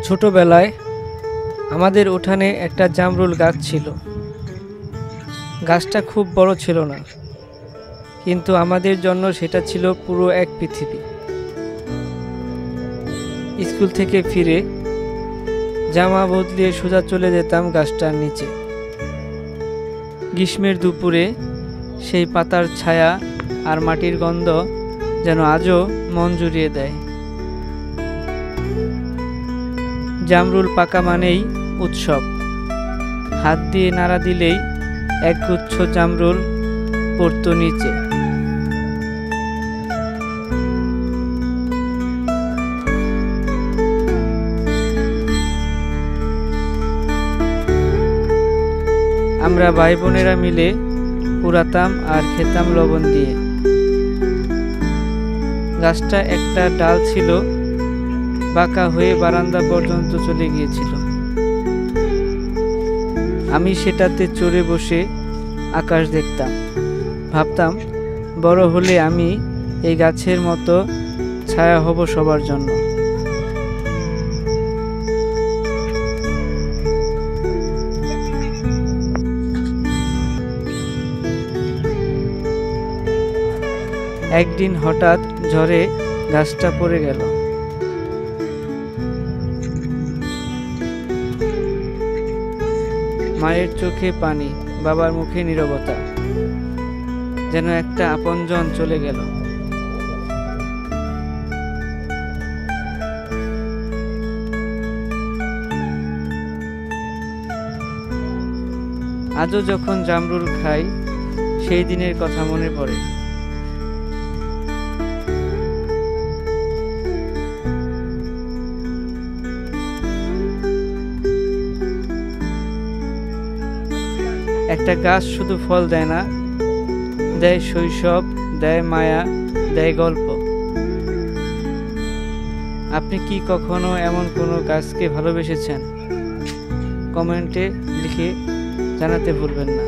ছোটবেলায় আমাদের উঠানে একটা জামরুল গাছ ছিল। গাছটা খুব বড় ছিল না, কিন্তু আমাদের জন্য সেটা ছিল পুরো এক পৃথিবী। স্কুল থেকে ফিরে জামা বদলিয়ে সোজা চলে যেতাম গাছটার নিচে। গ্রীষ্মের দুপুরে সেই পাতার ছায়া আর মাটির গন্ধ যেন আজও মন জুড়িয়ে দেয়। জামরুল পাকা মানেই উৎসব। হাত দিয়ে নাড়া দিলেই একগুচ্ছ জামরুল পড়তো নিচে। আমরা ভাই বোনেরা মিলে কুড়াতাম আর খেতাম লবণ দিয়ে। গাছটা একটা ডাল ছিল, বাঁকা হয়ে বারান্দা পর্যন্ত চলে গিয়েছিল। আমি সেটাতে চড়ে বসে আকাশ দেখতাম, ভাবতাম বড় হলে আমি এই গাছের মতো ছায়া হব সবার জন্য। একদিন হঠাৎ ঝড়ে গাছটা পড়ে গেল। মায়ের চোখে পানি, বাবার মুখে নীরবতা, যেন একটা আপনজন চলে গেল। আজও যখন জামরুল খাই, সেই দিনের কথা মনে পড়ে। একটা গাছ শুধু ফল দেয় না, দেয় শৈশব, দেয় মায়া, দেয় গল্প। আপনি কি কখনো এমন কোনো গাছকে ভালোবেসেছেন? কমেন্টে লিখে জানাতে ভুলবেন না।